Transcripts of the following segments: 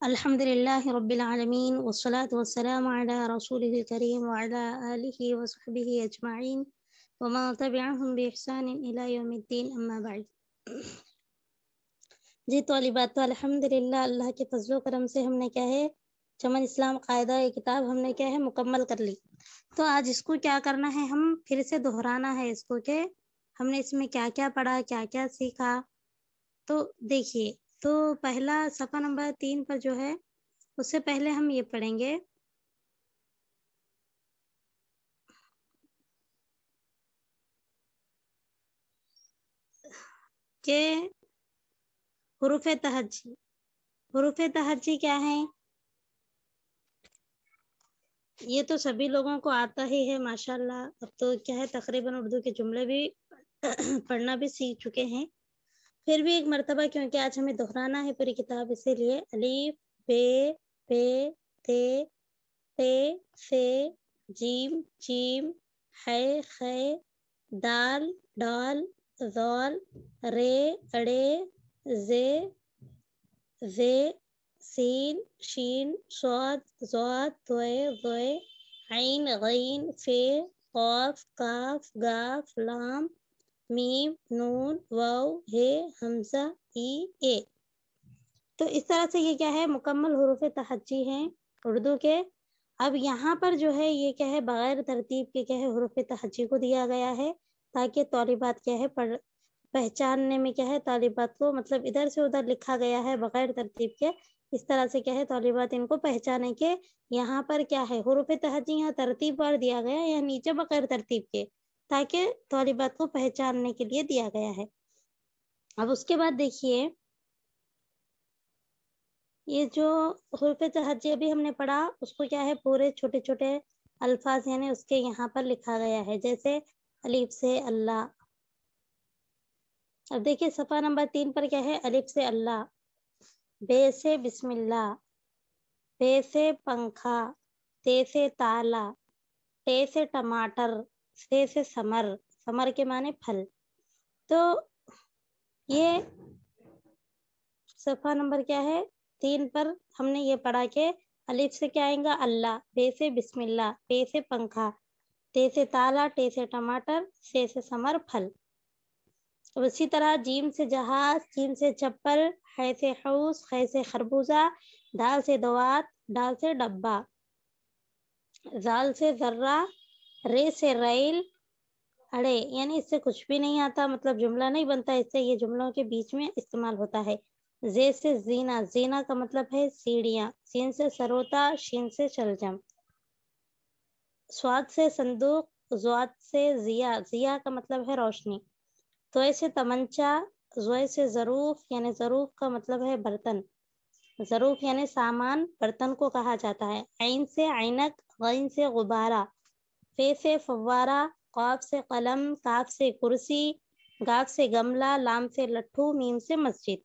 अल्हम्दुलिल्लाहि रब्बिल आलमीन वस्सलातु वस्सलामु अला रसूलिहिल करीम व अला आलिहि व सहबिहि अजमाइन व मा तबिअहुम बि इहसानिन इला यौमिद्दीन अम्मा बाद। जी तौलिबात, तो अल्हम्दुलिल्लाह अल्लाह के फजलो करम से हमने क्या है चमन इस्लाम कायदा ये किताब हमने क्या है मुकम्मल कर ली। तो आज इसको क्या करना है, हम फिर से दोहराना है इसको कि हमने इसमें क्या क्या पढ़ा, क्या क्या सीखा। तो देखिए, तो पहला सफ़ा नंबर 3 पर जो है उससे पहले हम ये पढ़ेंगे कि हुरूफ़े तहज्जी। हुरूफ़े तहज्जी क्या है, ये तो सभी लोगों को आता ही है माशाल्लाह। अब तो क्या है तकरीबन उर्दू के जुमले भी पढ़ना भी सीख चुके हैं। फिर भी एक मर्तबा, क्योंकि आज हमें दोहराना है पूरी किताब, इसीलिए अलीफ बे पे ते पे से जीम चीम है खे दाल डाल ज़ाल रे अड़े जे जे सीन शीन स्वाद ज़ाद ज़ोए ज़ोए ऐन गईन फे क़ाफ काफ गाफ लाम मीम नून वाव हे हमजा ई ए। तो इस तरह से ये क्या है मुकम्मल हुरूफ़े तहज्जी हैं उर्दू के। अब यहाँ पर जो है ये क्या है बगैर तरतीब के क्या है हुरूफ़े तहज्जी को दिया गया है, ताकि तौलिबात क्या है पहचानने में क्या है तालिबात को, मतलब इधर से उधर लिखा गया है बगैर तरतीब के, इस तरह से क्या है तालिबात इनको पहचाने के। यहाँ पर क्या है हुरूफ़े तहज्जी यहाँ तरतीब वार दिया गया है, यहाँ नीचे बगैर तरतीब के, ताकि तालिबात को पहचानने के लिए दिया गया है। अब उसके बाद देखिए, ये जो हुरूफ़े तहज्जी अभी हमने पढ़ा उसको क्या है पूरे छोटे छोटे अल्फाज यानी उसके यहाँ पर लिखा गया है, जैसे अलीफ से अल्लाह। अब देखिए सफ़ा नंबर 3 पर क्या है, अलिफ से अल्लाह, बे से बिस्मिल्लाह, पे से पंखा, ते से ताला, टे से टमाटर, से समर, समर के माने फल। तो ये सफ़ा नंबर क्या है 3 पर हमने ये पढ़ा के अलिफ से क्या आएगा अल्लाह, बे से बिस्मिल्लाह, पे से पंखा, ते से ताला, टे से टमाटर, से समर फल। उसी तरह जीम से जहाज, जीम से चप्पल, है से हौस, खे से खरबूजा, दाल से दवात, डाल से डब्बा, जाल से जर्रा, रे से रेल अड़े, यानी इससे कुछ भी नहीं आता, मतलब जुमला नहीं बनता इससे, ये जुमलों के बीच में इस्तेमाल होता है। जे से जीना, जीना का मतलब है सीढ़ियाँ, सीन से सरोता, शीन से शलजम, स्वाद से संदूक, ज़्वाद से जिया, जिया का मतलब है रोशनी, तोय से तमंचा, ज़ोय से ज़रूफ यानी ज़रूफ का मतलब है बर्तन, ज़रूफ यानी सामान, बर्तन को कहा जाता है। ऐन से ऐनक, गैन से गुब्बारा, फे से फव्वारा, क़ाफ से कलम, काफ से कुर्सी, गाफ से गमला, लाम से लट्ठू, मीम से मस्जिद,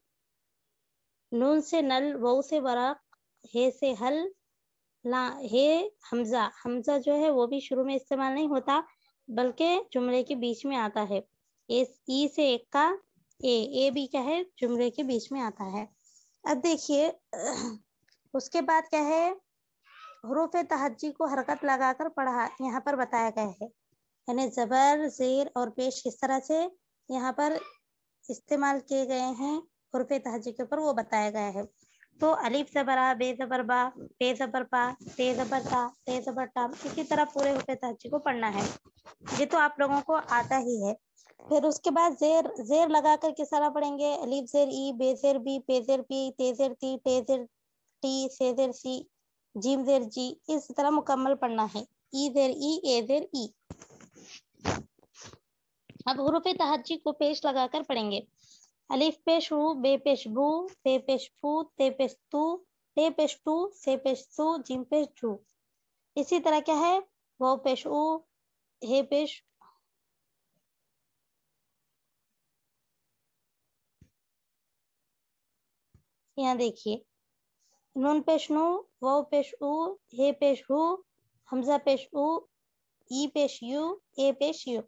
नून से नल, वाव से वरक, हे से हल, ला हे हमजा, हमजा जो है वो भी शुरू में इस्तेमाल नहीं होता बल्कि जुमले के बीच में आता है। ई से एक्का, ए भी क्या है जुमले के बीच में आता है। अब देखिए उसके बाद क्या है हुरूफ़े तहज्जी को हरकत लगाकर पढ़ा यहाँ पर बताया गया है, यानी ज़बर ज़ेर और पेश किस तरह से यहाँ पर इस्तेमाल किए गए हैं हुरूफ़े तहज्जी के ऊपर वो बताया गया है। तो अलिफ ज़बर आ, बे ज़बर बा, पे ज़बर पा, ते ज़बर ता, ते ज़बर ता, इसी तरह पूरे हुरूफ़े तहज्जी को पढ़ना है। ये तो आप लोगों को आता ही है। फिर उसके बाद ज़ेर, ज़ेर लगाकर किस तरह पढ़ेंगे, अलिफ ज़ेर ई, बे ज़ेर बी, पे ज़ेर पी, ते ज़ेर ती, टे ज़ेर टी, से ज़ेर सी, जीम ज़ेर जी, इस तरह मुकम्मल पढ़ना है। ई ज़ेर ई, ए ज़ेर ई। अब हुरूफ़े तहज्जी को पेश लगाकर पढ़ेंगे। अलिफ पेश ऊ, बे पेश बू, पे पेश फू, ते पेश तू, टे पेश टू, से पेश सू, जीम पेश जू। इसी तरह क्या है वो पेश ऊ, हे पेश यहाँ देखिए, नून पेश नू, वो पेश उ, हे पेश हु, हमजा पेश उ, ई पेश यू, ए पेश यू।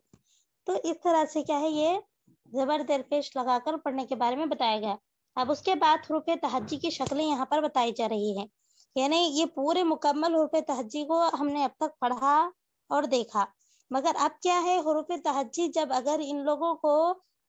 तो इस तरह से क्या है, ये जबर दर पेश लगाकर पढ़ने के बारे में बताया गया। अब उसके बाद हुरूफ तहज्जी की शक्लें यहाँ पर बताई जा रही हैं, यानी ये पूरे मुकम्मल हुरूफ तहज्जी को हमने अब तक पढ़ा और देखा। मगर अब क्या है, हुरूफ तहज्जी जब अगर इन लोगों को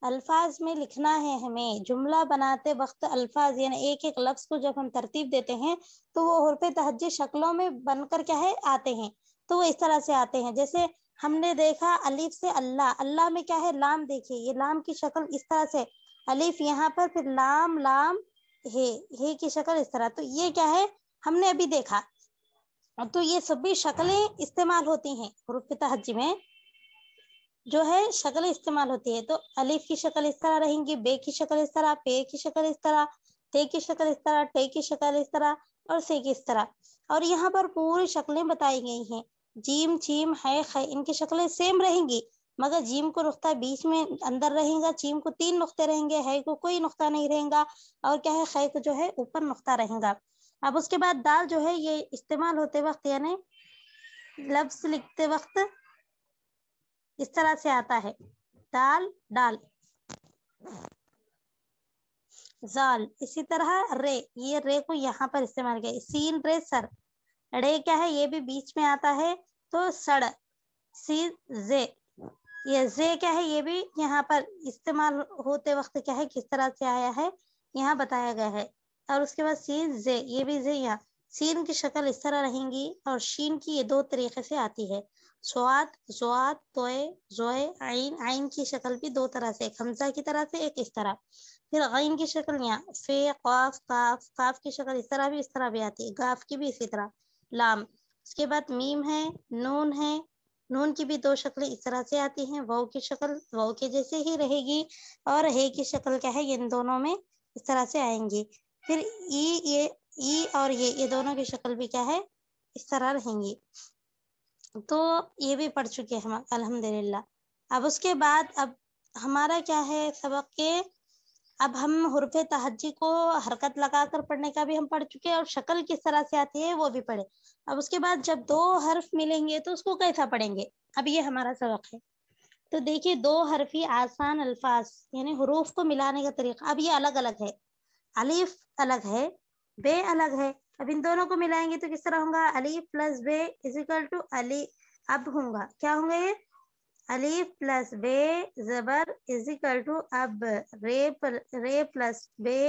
अल्फाज में लिखना है, हमें जुमला बनाते वक्त अल्फाज यानी एक एक लफ्ज को जब हम तरतीब देते हैं तो वो हुरूफ तहज्जी शक्लों में बनकर क्या है आते हैं। तो वो इस तरह से आते हैं, जैसे हमने देखा अलीफ से अल्लाह, अल्लाह में क्या है लाम, देखिए ये लाम की शक्ल इस तरह से, अलीफ यहाँ पर, फिर लाम लाम हे की शक्ल इस तरह। तो ये क्या है हमने अभी देखा। तो ये सभी शक्लें इस्तेमाल होती हैं हुरूफ तहज्जी में, जो है शक्लें इस्तेमाल होती है। तो अलीफ की शक्ल इस तरह रहेंगी, बे की शक्ल इस तरह, पे की शक्ल इस तरह, ते की शक्ल इस तरह, टे की शक्ल इस तरह और से की इस तरह। और यहाँ पर पूरी शक्लें बताई गई हैं। जीम चीम है ख, इनकी शक्लें सेम रहेंगी, मगर जीम को नुक्ता बीच में अंदर रहेगा, चीम को 3 नुक्ते रहेंगे, है को कोई नुक्ता नहीं रहेगा, और क्या है ख को जो है ऊपर नुक्ता रहेगा। अब उसके बाद दाल जो है ये इस्तेमाल होते वक्त यानी लफ्ज लिखते वक्त इस तरह से आता है, दाल डाल, जाल। इसी तरह रे, ये रे को यहाँ पर इस्तेमाल किया, सीन रे सर, रे क्या है ये भी बीच में आता है, तो सड़, सी जे, ये जे क्या है ये भी यहाँ पर इस्तेमाल होते वक्त क्या है किस तरह से आया है यहाँ बताया गया है। और उसके बाद सीन जे, ये भी जे, यहाँ सीन की शक्ल इस तरह रहेंगी, और शीन की ये 2 तरीके से आती है, स्वाद ज़्वाद, तोए जोए, आइन, आइन की शक्ल भी 2 तरह से, एक हमजा की तरह से, एक इस तरह। फिर आइन की शक्ल यहाँ फे काफ, काफ, काफ की शक्ल इस तरह भी आती है, गाफ की भी इसी तरह, लाम। उसके बाद मीम है, नून है, नून की भी 2 शक्लें इस तरह से आती हैं, वाव की शक्ल वाव के जैसे ही रहेगी, और हे की शक्ल क्या है इन दोनों में इस तरह से आएंगी। फिर ई और ये दोनों की शक्ल भी क्या है इस तरह रहेंगी। तो ये भी पढ़ चुके हैं हम अल्हम्दुलिल्लाह। अब उसके बाद अब हमारा क्या है सबक के, अब हम हुरूफ तहज्जी को हरकत लगाकर पढ़ने का भी हम पढ़ चुके हैं, और शक्ल किस तरह से आती है वो भी पढ़े। अब उसके बाद जब 2 हर्फ मिलेंगे तो उसको कैसा पढ़ेंगे, अब ये हमारा सबक है। तो देखिए 2 हरफी आसान अल्फाज यानी हुरूफ को मिलाने का तरीका, अब ये अलग अलग है, अलीफ अलग है, बे अलग है। अब इन दोनों को मिलाएंगे तो किस तरह होगा, अलीफ प्लस बे इज इक्वल टू अली, अब होगा क्या होंगे ये, अलीफ प्लस बे जबर इज इक्वल टू अब, रे प्लस बे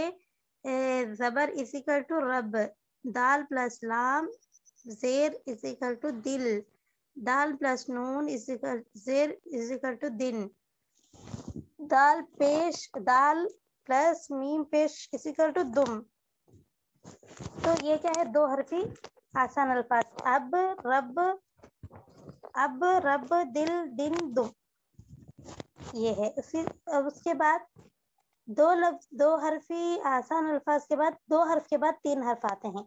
जबर is equal to rub, dal plus लाम जेर इज इक्वल टू दिल, दाल प्लस नून इज इक्वल जेर इज इक्वल टू दिन, दाल पेश दाल प्लस मीम पेश इज इक्वल टू दुम। तो ये क्या है 2 हरफी आसान अल्फाज, अब रब दिल दिन दुम, ये है। फिर उसके बाद 2 हरफी आसान अल्फाज के बाद 2 हर्फ के बाद 3 हर्फ आते हैं,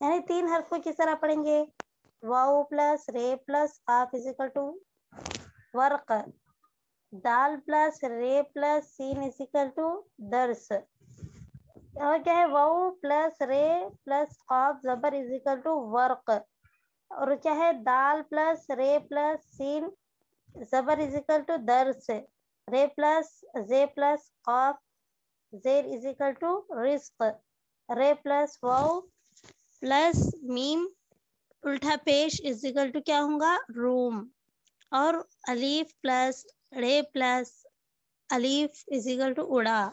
यानी 3 हर्फ को किस तरह पढ़ेंगे, वाव प्लस रे प्लस काफ इज इक्वल टू वर्क, दाल प्लस रे प्लस सीन इज इक्वल टू दर्स, और क्या है वाव प्लस रे प्लस काफ जबर इज इक्वल टू वर्क, और क्या है दाल प्लस रे प्लस सीन जबर इज इक्वल टू दर्स, रे प्लस जे प्लस काफ जेर इज इक्वल टू रिस्क, रे प्लस वाव प्लस मीम उल्टा पेश इज इक्वल टू क्या होगा रूम, और अलीफ प्लस रे प्लस अलीफ इज इक्वल टू उड़ा।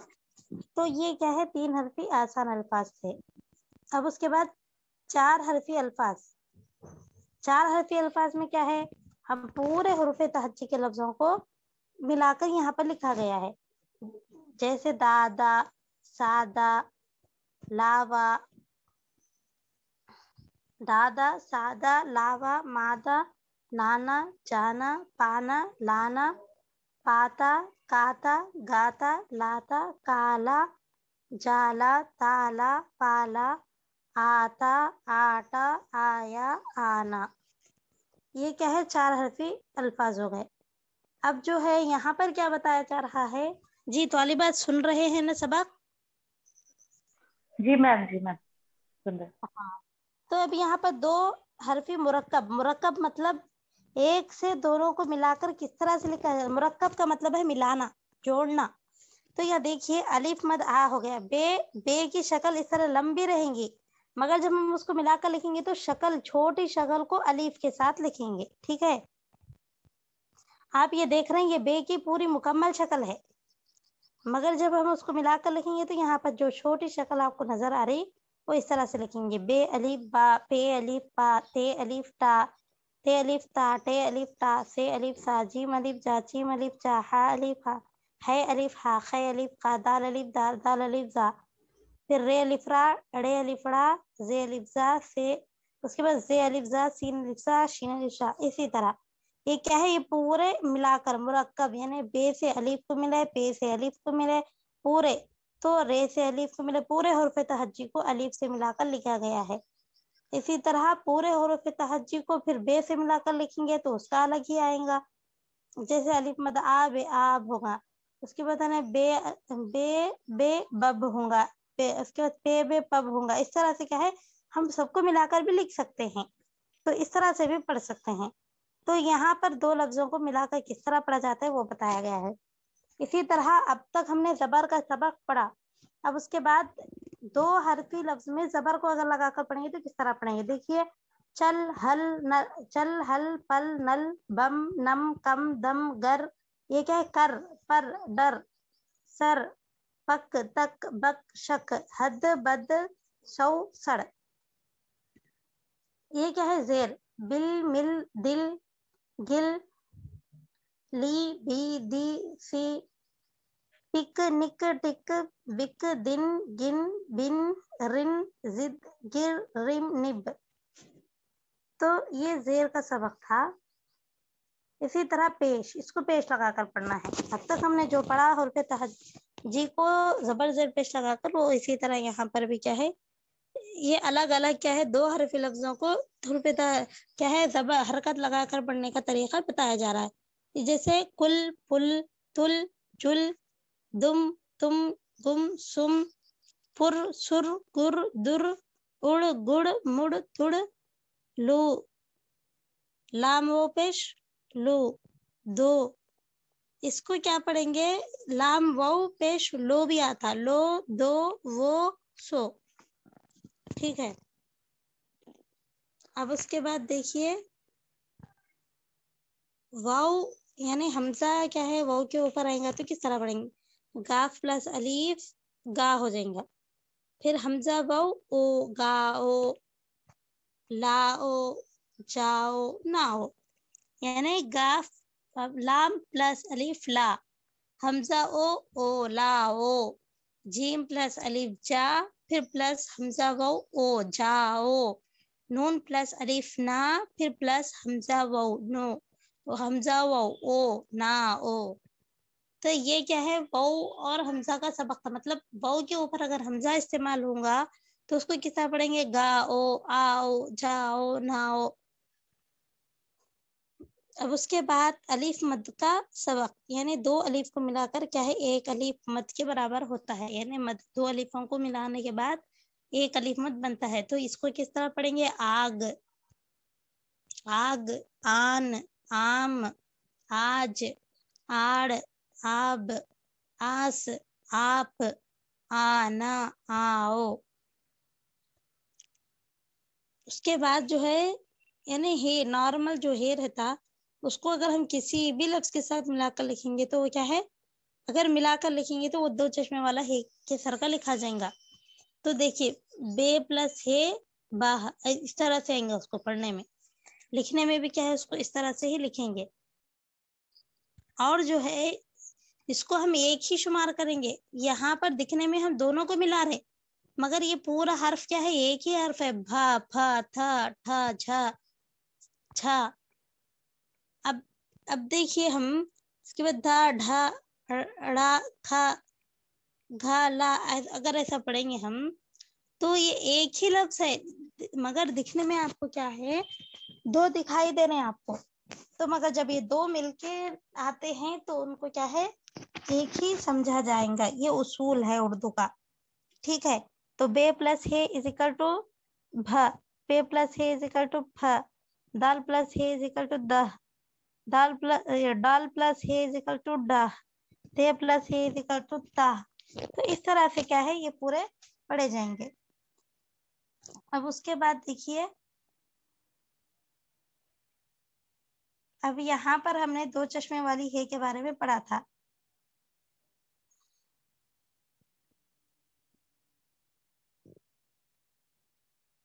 तो ये क्या है 3 हरफी आसान अल्फाज थे। अब उसके बाद 4 हरफी अल्फाज, 4 हरफी अल्फाज में क्या है, हम पूरे हुरूफ तहज्जी के लफ्जों को मिलाकर यहाँ पर लिखा गया है, जैसे दादा, सादा, लावा, दादा, सादा, लावा, मादा, नाना, जाना, पाना, लाना, पाता, काता, गाता, लाता, काला, जाला, ताला, पाला, आता, आटा, आया, आना। ये क्या है 4 हरफी अल्फाज हो गए। अब जो है यहाँ पर क्या बताया जा रहा है, जी तालिबात सुन रहे हैं ना सबक, جی میم سن رہے. ہاں تو اب یہاں پر دو حرفی مرکب، مرکب مطلب ایک سے دونوں کو ملا کر کس طرح سے لکھا جائے. مرکب کا مطلب ہے ملانا، جوڑنا. تو یہ دیکھیے الف مد آ ہو گیا. بے کی شکل اس طرح لمبی رہیں گی، مگر جب ہم اس کو ملا کر لکھیں گے تو شکل، چھوٹی شکل کو الف کے ساتھ لکھیں گے. ٹھیک ہے، آپ یہ دیکھ رہے ہیں یہ بے کی پوری مکمل شکل ہے، مگر جب ہم اس کو ملا کر لکھیں گے تو یہاں پر جو چھوٹی شکل آپ کو نظر آ رہی وہ اس طرح سے لکھیں گے. بے الف با، پے الف پا، تے الف تا، تے الف تا، ٹے الف تا، سے الف سا، جیم الف جا، چیم الف جا، ہا الف ہا، ہے الف ہا، خے الف خا، دال الف دال، دال الف زا، پھر رے الف را، ڑے الف ڑا، زے الف زا، سے اس کے بعد زے الف زا، سین الف سا، شین الف شا. اسی طرح یہ کیا ہے، یہ پورے ملا کر مرکب، یعنی بے سے الف کو ملے، پے سے الف کو ملے پورے، تو رے سے الف کو ملے پورے حروف تہجی کو الف سے ملا کر لکھا گیا ہے. اسی طرح پورے حروف تہجی کو پھر بے سے ملا کر لکھیں گے تو اس کا الگ ہی آئے گا. جیسے الف مد آ بے آب ہوگا، اس کے بعد ہے بے بے بے بب ہوگا، اس کے بعد پے بے پب ہوگا. اس طرح سے کیا ہے ہم سب کو ملا کر بھی لکھ سکتے ہیں، تو اس طرح سے بھی پڑھ سکتے ہیں. تو یہاں پر دو لفظوں کو ملا کر کس طرح پڑھا جاتا ہے وہ بتایا گیا ہے. اسی طرح اب تک ہم نے زبر کا سبق پڑھا. اب اس کے بعد دو حرفی لفظ میں زبر کو اگر لگا کر پڑھیں گے تو کس طرح پڑھیں گے. دیکھیے چل ہل پل نل بم نم کم دم گر. یہ کیا ہے کر، پر، ڈر، سر، پک، تک، بک، شک، حد، بد، شو، سڑ. یہ کیا ہے زیر، بل، مل، دل، گل، لی، بھی، دی، سی، پک، نک، ٹک، بک، دن، گن، بن، رن، زد، گر، رم، نب. تو یہ زیر کا سبق تھا. اسی طرح پیش، اس کو پیش لگا کر پڑھنا ہے. اب تک ہم نے جو پڑھا حروف تہجی کو زبر زیر پیش لگا کر، وہ اسی طرح یہاں پر بھی کیا ہے یہ الگ الگ کیا ہے دو حرفی لفظوں کو حروف کیا ہے زبر حرکت لگا کر پڑھنے کا طریقہ بتایا جا رہا ہے. جیسے کل، پل، تل، چل، دم، تم، گم، سم، پر، سر، گر، در، اڑ، گڑ، مڑ، تڑ، لو، لام و پیش لو، دو. اس کو کیا پڑھیں گے، لام و پیش لو بھی آتا، لو، دو، وہ، سو. ٹھیک ہے، اب اس کے بعد دیکھیے واو یعنی حمزہ کیا ہے واو کے اوپر آئے گا تو کس طرح پڑھیں گے. گاف پلس الف گا ہو جائیں گا. پھر حمزہ واو او، گا او، لا او، جاؤ، نا او. یعنی گاف لام پلس الف لا، حمزہ او، او، لا او، جیم پلس الف جا، پھر پلس حمزہ واو او، جاؤ، نون پلس الف نا، پھر پلس حمزہ واو نو، حمزہ واو او، نا او. تو یہ کیا ہے واو اور حمزہ کا سبق تھا. مطلب واو کے اوپر اگر حمزہ استعمال ہوگا تو اس کو کس طرح پڑھیں گے، گا او، آؤ، جاؤ، ناؤ. اب اس کے بعد الف مد کا سبق، یعنی دو الف کو ملا کر کیا ہے ایک الف مد کے برابر ہوتا ہے. یعنی مد دو الفوں کو ملانے کے بعد ایک الف مد بنتا ہے. تو اس کو کس طرح پڑھیں گے، آگ، آگ، آن، آم، آج، آڑ، آب، آس، آپ، آنا، آؤ. اس کے بعد جو ہے یعنی ہے نارمل جو ہے رہتا اس کو اگر ہم کسی بھی لفظ کے ساتھ ملا کر لکھیں گے تو وہ کیا ہے، اگر ملا کر لکھیں گے تو وہ دو چشمے والا ہے کے سر کا لکھا جائے گا. تو دیکھیے بے پلس ہے با، اس طرح سے آئیں گا. اس کو پڑھنے میں لکھنے میں بھی کیا ہے اس کو اس طرح سے ہی لکھیں گے. اور جو ہے اس کو ہم ایک ہی شمار کریں گے. یہاں پر دکھنے میں ہم دونوں کو ملا رہے مگر یہ پورا حرف کیا ہے ایک ہی حرف ہے، بھا، پھا، تھا، ٹھا، جھا، چھا. اب دیکھیے ہم اس کے بعد دھا، ڈھا، ڑا، کھا، گھا، لا، اگر ایسا پڑھیں گے ہم تو یہ ایک ہی لفظ ہے مگر دکھنے میں آپ کو کیا ہے دو دکھائی دے رہے ہیں آپ کو. تو مگر جب یہ دو مل کے آتے ہیں تو ان کو کیا ہے ایک ہی سمجھا جائے گا. یہ اصول ہے اردو کا. ٹھیک ہے، तो बे प्लस है इज इक्वल टू भ, पे प्लस है इज इक्वल टू फ, दाल प्लस है इज इक्वल टू दह, डाल प्लस है इज इक्वल टू डह, ते प्लस है इज इक्वल टू ताह। तो इस तरह से क्या है ये पूरे पढ़े जाएंगे। अब उसके बाद देखिए, अब यहाँ पर हमने दो चश्मे वाली है के बारे में पढ़ा था।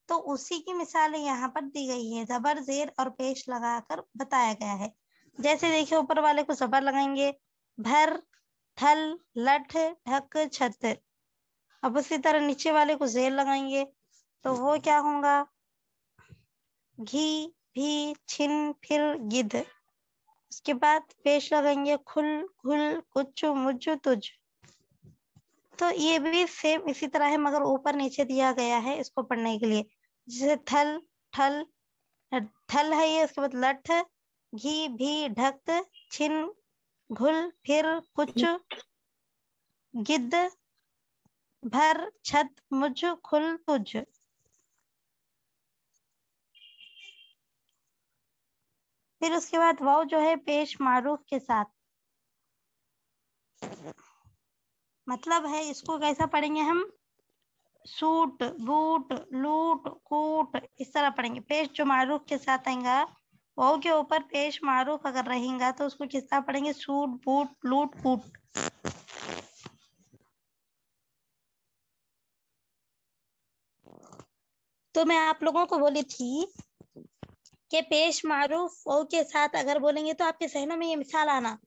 तो उसी की मिसालें यहाँ पर दी गई है, जबर जेर और पेश लगाकर बताया गया है। जैसे देखिए ऊपर वाले को जबर लगाएंगे, भर, थल, लठ, ढक, छत। अब उसी तरह नीचे वाले को जेर लगाएंगे तो वो क्या होगा, घी, भी, छिन, फिर, गिद्ध। उसके बाद पेश लगाएंगे, खुल, घुल, कुछ, मुझ, तुझ। तो ये भी सेम इसी तरह है मगर ऊपर नीचे दिया गया है इसको पढ़ने के लिए। जैसे थल, ठल, थल है ये, उसके बाद लठ, घी, भी, ढक, छिन, घुल, फिर, कुछ, गिद्ध, भर, छत, मुझ, खुल, तुझ। फिर उसके बाद वाव जो है पेश मारूफ के साथ, मतलब है इसको कैसा पढ़ेंगे हम, सूट, बूट, लूट, कूट, इस तरह पढ़ेंगे। पेश जो मारूफ के साथ आएगा, वाव के ऊपर पेश मारूफ अगर रहेगा तो उसको किस तरह पढ़ेंगे, सूट, बूट, लूट, कूट। तो मैं आप लोगों को बोली थी कि पेश मारूफ वाव के साथ अगर बोलेंगे तो आपके जहनों में ये मिसाल आना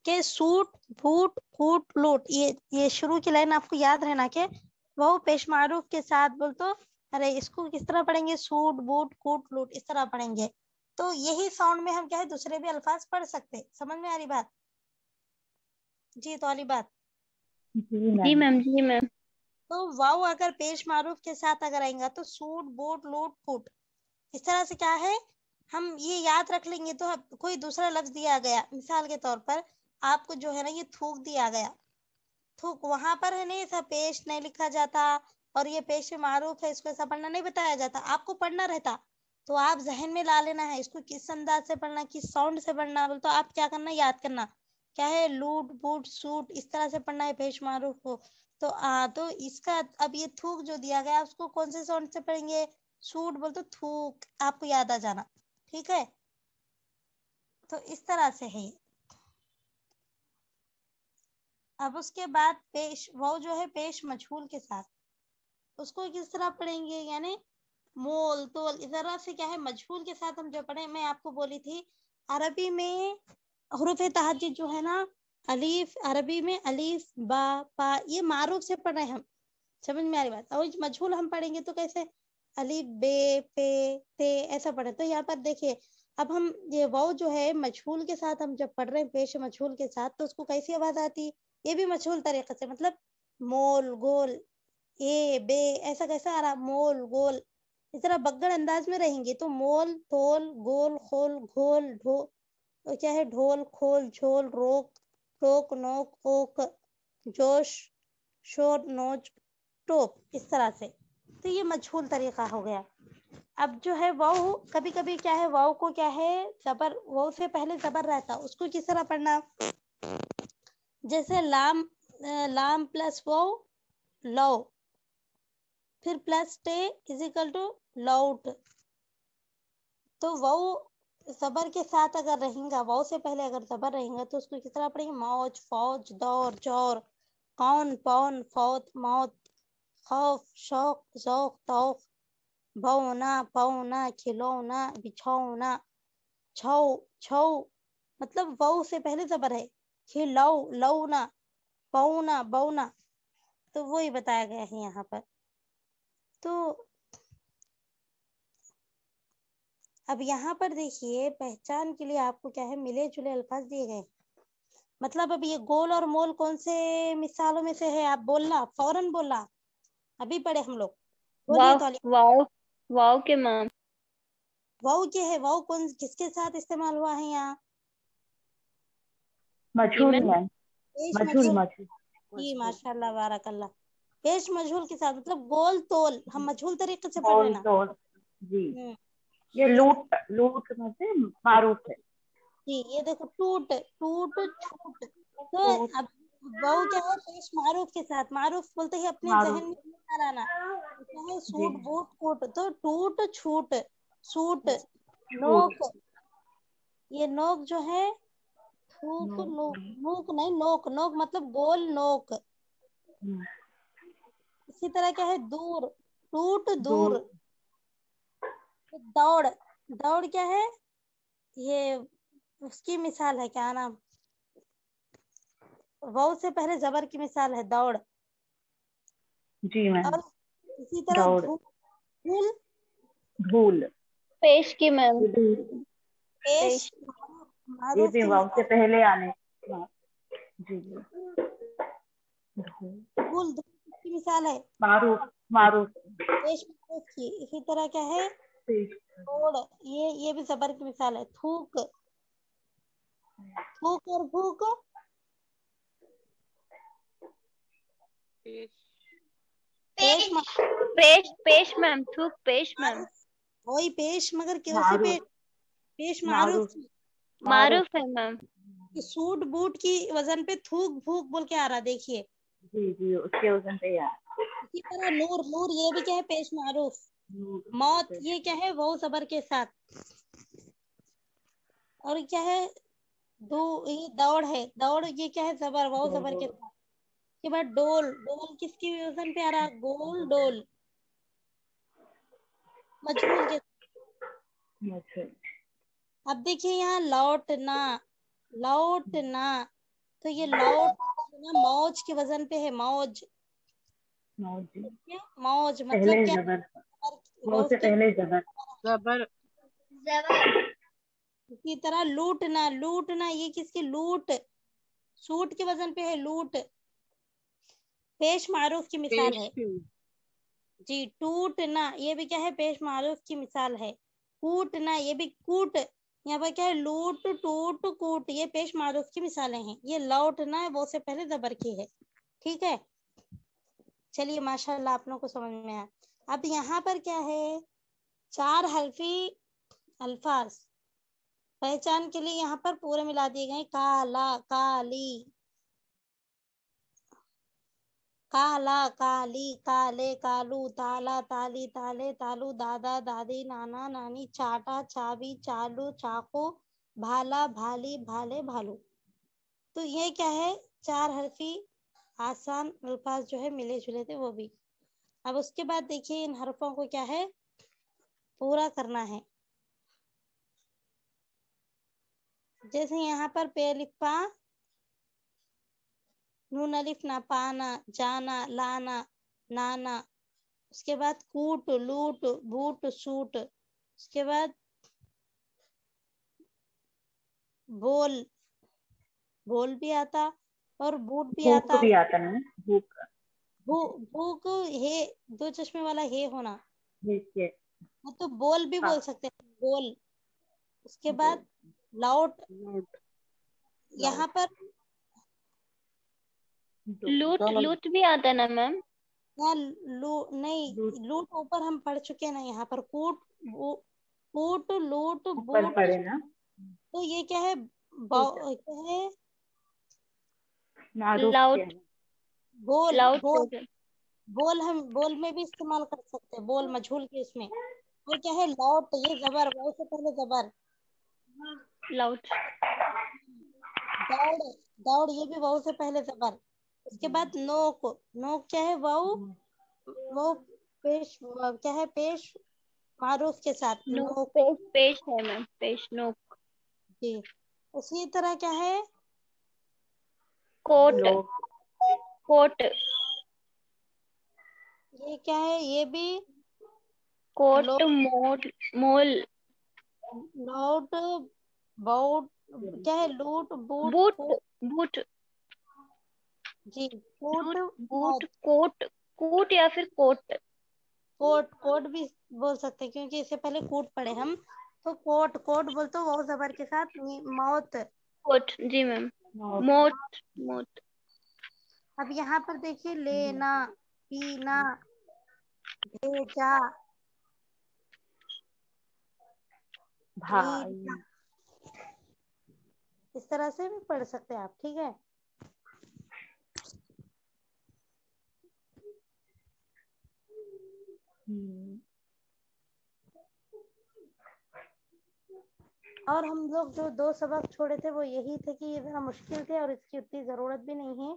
कि सूट, बूट, कूट, लूट। ये शुरू की लाइन आपको याद रहना कि वो पेश मारूफ के साथ बोल तो अरे इसको किस तरह पढ़ेंगे, सूट, बूट, कूट, लूट, इस तरह पढ़ेंगे। तो यही साउंड में हम क्या है दूसरे भी अल्फाज पढ़ सकते। समझ में आ रही बात? जी तो वाली बात। जी मैम। जी मैम। तो वाव अगर पेश मारूफ के साथ अगर आएगा तो सूट, बूट, लूट, कूट, इस तरह से क्या है हम ये याद रख लेंगे। तो कोई दूसरा लफ्ज दिया गया, मिसाल के तौर पर आपको जो है ना ये थूक दिया गया, थूक, वहां पर है नहीं ऐसा पेश नहीं लिखा जाता और ये पेश मारूफ है, इसको ऐसा पढ़ना नहीं बताया जाता, आपको पढ़ना रहता। तो आप जहन में ला लेना है इसको किस अंदाज से पढ़ना, किस साउंड से पढ़ना। बोल तो आप क्या करना, याद करना क्या है, लूट, बूट, सूट, इस तरह से पढ़ना है पेश मारूफ को। तो इसका अब ये थूक जो दिया गया उसको कौन से साउंड से पढ़ेंगे, सूट बोल तो थूक, आपको याद आ जाना। ठीक है, तो इस तरह से है। अब उसके बाद पेश वो जो है पेश मजहूल के साथ, उसको किस तरह पढ़ेंगे, यानी मोल, तोल, इस तरह से क्या है मजहूल के साथ हम जो पढ़े। मैं आपको बोली थी अरबी में हरूफ तहज्जुद जो है ना, अलीफ, अरबी में अलीफ, बा, पा, ये मारूफ से पढ़ रहे हैं हम। समझ में आ रही बात? और मजहूल हम पढ़ेंगे तो कैसे, अलीफ, बे, पे, ते, ऐसा पढ़े। तो यहाँ पर देखिए अब हम ये वाव जो है मजहूल के साथ हम जब पढ़ रहे हैं पेश मजहूल के साथ, तो उसको कैसी आवाज आती, ये भी मजहूल तरीके से, मतलब मोल, गोल, ए, बे, ऐसा कैसा आ रहा, मोल, गोल, इस तरह बग्गड़ अंदाज में रहेंगे। तो मोल, तोल, गोल, खोल, घोल, ढो, तो क्या है, ढोल, खोल, झोल, रोक, टोक, नोक, ओक, जोश, शोर, नोच, टोप, इस तरह से। तो ये मजहूल तरीका हो गया। अब जो है वाव, कभी कभी क्या है वाव को क्या है जबर, वाव से पहले जबर रहता, उसको किस तरह पढ़ना, जैसे लाम, लाम प्लस वाव, लौ, फिर प्लस टे इज इक्वल टू लाउट। तो वाव जबर के साथ अगर रहेगा, वाव से पहले अगर जबर रहेगा तो उसको किस तरह पढ़ेंगे, मौज, फौज, दौर, जोर, कौन, पौन, फौत, मौत, खौफ, शौक, जौक, तौक, बौना, पौना, खिलौना, बिछौना, छौ, छौ, मतलब वाव से पहले जबर है, खिलौ, लौना, पौना, बौना। तो वही बताया गया है यहाँ पर। तो अब यहाँ पर देखिए पहचान के लिए आपको क्या है मिले जुले अल्फाज दिए गए। मतलब अब ये गोल और मोल कौन से मिसालों में से है, आप बोलना, फौरन बोलना, अभी पढ़े हम लोग, बोलिए वाव, तो। वाव, वाव के मैम। वाव क्या है, वाव कौन किसके साथ इस्तेमाल हुआ है यहाँ, मजहूल मैम, पेश मजहूल मजहूल। मजहूल। जी माशाल्लाह, बारकल्लाह। पेश मजहूल के साथ मतलब गोल तोल, हम मजहूल तरीके से पढ़ रहे ना। जी ये लूट लूट मतलब मारूफ है जी ये देखो टूट टूट छूट, तो अब वाव क्या है पेश मारूफ के साथ, मारूफ बोलते ही अपने जहन में क्या आना, क्या है सूट बूट कूट, तो टूट छूट सूट नोक, ये नोक जो है थूक नूक नहीं नोक, नोक मतलब गोल नोक। इसी तरह क्या है दूर टूट दूर, दौड़ दौड़ क्या है ये उसकी मिसाल है, क्या नाम, वाव से पहले जबर की मिसाल है दौड़। जी मैम। और इसी तरह धूल धूल पेश की मैम, पेश ये मारूफ भी की वाव से मिसाल, पहले आने जी धूल धूल की मिसाल है मारूफ मारूफ पेश मारूफ की। इसी तरह क्या है दौड़, ये भी जबर की मिसाल है। थूक थूक और भूक पेश पेश मैम, थूक पेश मैम, वही पेश मगर कौन सी पेश, मारूफ पेश मारूफ की। मारूफ है मैम। सूट बूट की वजन पे थूक भूक बोल के आ रहा, देखिए। जी उसके वजन पे यार। इसी तरह नूर नूर ये भी क्या है पेश मारूफ। मौत ये क्या है वो सबर के साथ। और क्या है ये दौड़ है, दौड़ ये क्या है जबर, वो सबर के साथ। के बाद डोल, डोल किसकी वजन पे आ रहा, गोल डोल मजहूल के। अब देखिए यहाँ लौटना, लौटना, तो ये लौट ना मौज के वजन पे है, मौज मौज मतलब पहले क्या, जबर वो से उसके पहले जबर जबर इसी तरह लूटना, लूटना ये किसकी लूट, सूट के वजन पे है लूट, पेश मारूफ की मिसाल है। जी टूटना ये भी क्या है पेश मारूफ की मिसाल है। कूटना ये भी कूट, यहाँ पर क्या है लूट टूट कूट, ये पेश मारूफ की मिसालें हैं। ये लौटना है वो से पहले जबर की है, ठीक है। चलिए माशाल्लाह आप लोगों को समझ में आया। अब यहाँ पर क्या है, 4 हल्फी अल्फाज पहचान के लिए यहाँ पर पूरे मिला दिए गए, काला काली, काला काली, काले कालू, ताला ताली, ताले तालू, दादा दादी, नाना नानी, चाटा चाबी, चालू चाकू, भाला भाली, भाले भालू। तो ये क्या है 4 हरफी आसान अल्फाज जो है मिले जुले थे वो भी। अब उसके बाद देखिए इन हरफों को क्या है पूरा करना है। जैसे यहाँ पर पे अलिफ पा, नून अलिफ ना, पाना, जाना, लाना, नाना, उसके बाद कूट लूट बूट सूट, उसके बाद बोल, बोल भी आता और बूट भी भूख आता। भी आता है भूख भूख हे, 2 चश्मे वाला हे होना, ठीक है तो बोल भी बोल सकते हैं बोल। उसके बाद लौट, यहाँ पर लूट लूट भी आता ना मैम। यहाँ नहीं लूट ऊपर हम पढ़ चुके हैं ना, यहाँ पर कूट कूट लूट ऊपर बूट, पड़े ना तो ये क्या है क्या है मारूफ लाउट के बोल लाउट बोल, बोल हम बोल में भी इस्तेमाल कर सकते हैं, बोल मजहूल के इसमें। और क्या है लौट, ये जबर, वाव से पहले जबर। लाउट दौड़, दौड़ ये भी वाव से पहले जबर। उसके बाद नोक, नोक क्या है वाव, वो पेश क्या है पेश मारूफ के साथ नो नोक। पेश है मैम, पेश नो। जी उसी तरह क्या है कोट कोट ये क्या है ये भी लो, कोट मोल मोल लौट बहुत क्या है लूट बूट बूट बूट जी कूट बूट मौत, बूट कोट कूट या फिर कोट। कोट कोट भी बोल सकते हैं क्योंकि इससे पहले कूट पढ़े हम, तो कोट कोट बोलते हो वो जबर के साथ मौत। कोट जी मैम। मोट मोट अब यहाँ पर देखिए लेना, पीना, भेजा, भाई। रीढ़, इस तरह से भी पढ़ सकते हैं आप, ठीक है। और हम लोग जो 2 सबक छोड़े थे वो यही थे कि ये जरा मुश्किल थे और इसकी उतनी ज़रूरत भी नहीं है।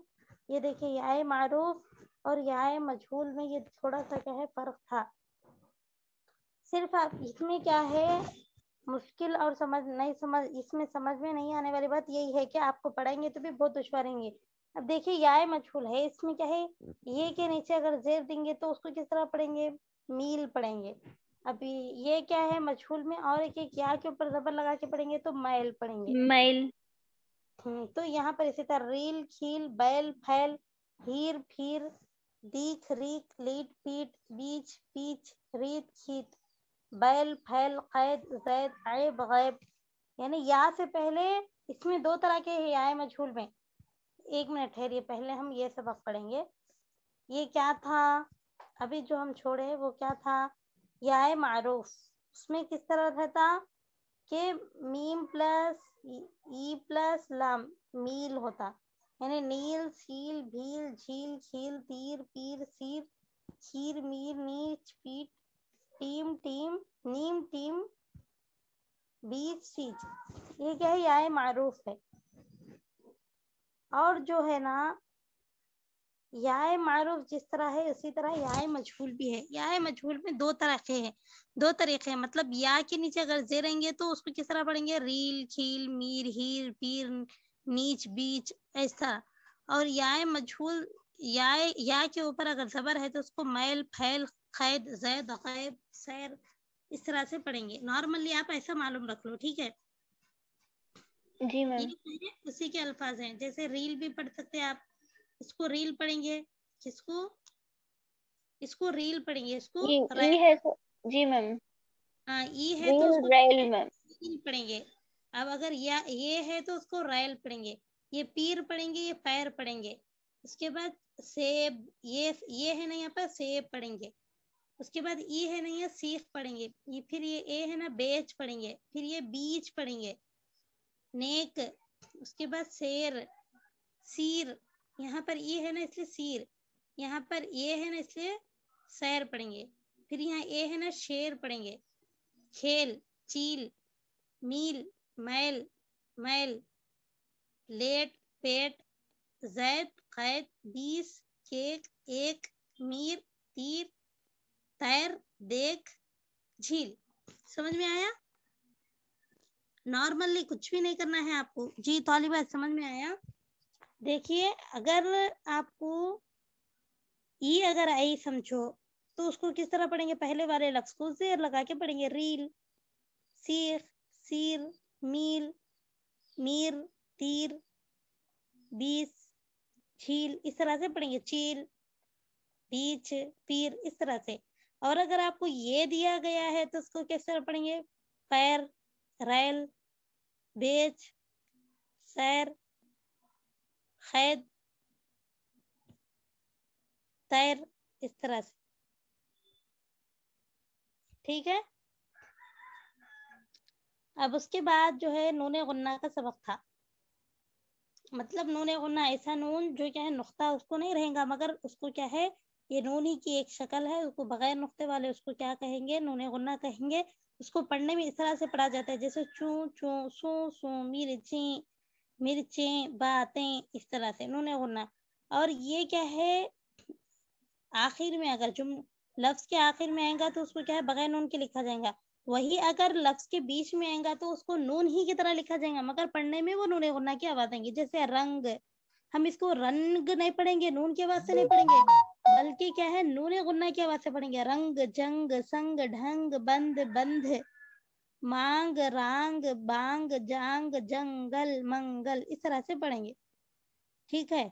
ये देखिए याए मारूफ और याए मजहूल में ये थोड़ा सा क्या है फ़र्क था। सिर्फ आप इसमें क्या है मुश्किल और इसमें समझ में नहीं आने वाली बात यही है कि आपको पढ़ेंगे तो भी बहुत दुश्वारेंगे। अब देखिए याए मजहूल है, इसमें क्या है ये के नीचे अगर जेर देंगे तो उसको किस तरह पढ़ेंगे, मील पढ़ेंगे। अभी ये क्या है मजहूल में, और एक या के ऊपर जबर लगा के पढ़ेंगे तो मैल पढ़ेंगे। मैल। तो यहाँ पर इसी तरह रील, खील, बैल, फैल, हीर, फीर, दीख, रीक, लीट, पीट, बीच, पीच, रीत, खीत, बैल, फैल, कैद, जैद, ऐब, गैब। यानी या से पहले इसमें 2 तरह के हैं याए मजहूल में। 1 मिनट ठहरिए, पहले हम ये सबक पढ़ेंगे। ये क्या था अभी जो हम छोड़े वो क्या था, याए मारूफ। उसमें किस तरह रहता कि मीम प्लस ई प्लस लाम मील होता, यानी नील, सील, भील, झील, खील, तीर, पीर, सीर, खीर, मीर, नीच, पीट, टीम, टीम, नीम, टीम, बीच, सीच। ये क्या है याए मारूफ है। और जो है ना याए मारूफ जिस तरह है उसी तरह याए मजहूल भी है। याए मजहूल में 2 तरीके हैं, 2 तरीके हैं। मतलब या के नीचे अगर जेरेंगे तो उसको किस तरह पढ़ेंगे, रील, खील, मीर, हीर, पीर, नीच, बीच, ऐसा। और याए मजहूल या के ऊपर अगर जबर है तो उसको मैल, फैल, खैद, जैद, गैब, सैर, इस तरह से पढ़ेंगे। नॉर्मली आप ऐसा मालूम रख लो, ठीक है। जी मैम। ये उसी के अल्फाज हैं। जैसे रील भी पढ़ सकते हैं आप, इसको रील पढ़ेंगे, किसको, इसको रील पढ़ेंगे, इसको ई है तो जी मैम। हाँ ई है तो रील उसको रेल मैम। रील पढ़ेंगे। अब अगर ये है तो उसको रैल पढ़ेंगे। ये पीर पढ़ेंगे, ये पैर पढ़ेंगे। उसके बाद सेब, ये है ना यहाँ पर सेब पढ़ेंगे। उसके बाद ई है ना ये सीख पढ़ेंगे। ये फिर ये ए है ना बेच पढ़ेंगे। फिर ये बीज पढ़ेंगे, नेक। उसके बाद शेर, सीर, यहाँ पर ये है ना इसलिए सीर, यहाँ पर ये है ना इसलिए सैर पढ़ेंगे। फिर यहाँ ए है ना शेर पढ़ेंगे। खेल, चील, मील, मैल, मैल, लेट, पेट, जैद, कैद, 20, केक, एक, मीर, तीर, तैर, देख, झील। समझ में आया? नॉर्मली कुछ भी नहीं करना है आपको। जी तालिबा समझ में आया? देखिए अगर आपको ये अगर आई समझो तो उसको किस तरह पढ़ेंगे, पहले वाले लफ्ज को जेर लगा के पढ़ेंगे। रील, सीख, सीर, मील, मीर, तीर, 20, झील, इस तरह से पढ़ेंगे। चील, बीच, पीर, इस तरह से। और अगर आपको ये दिया गया है तो उसको किस तरह पढ़ेंगे, पैर, रैल, बेच, सैर, खैद, तैर, इस तरह से, ठीक है। अब उसके बाद जो है नूने गुन्ना का सबक था। मतलब नूने गुन्ना ऐसा नून जो क्या है नुक्ता उसको नहीं रहेगा, मगर उसको क्या है ये नून ही की एक शक्ल है। उसको बगैर नुक्ते वाले उसको क्या कहेंगे, नूने गुन्ना कहेंगे। उसको पढ़ने में इस तरह से पढ़ा जाता है जैसे चू चू, सू सू, मिर्ची, मिर्चें, बातें, इस तरह से नूने गुन्ना। और ये क्या है आखिर में अगर जुम लफ्ज के आखिर में आएगा तो उसको क्या है बगैर नून के लिखा जाएगा। वही अगर लफ्ज के बीच में आएगा तो उसको नून ही की तरह लिखा जाएगा, मगर पढ़ने में वो नूने गुन्ना की आवाज आएंगी। जैसे रंग, हम इसको रंग नहीं पढ़ेंगे, नून की आवाज से नहीं पढ़ेंगे, बल्कि क्या है नूने गुन्ना की आवाज से पढ़ेंगे। रंग, जंग, संग, ढंग, बंद, बंध, मांग, रांग, बांग, जांग, जंगल, मंगल, इस तरह से पढ़ेंगे, ठीक है।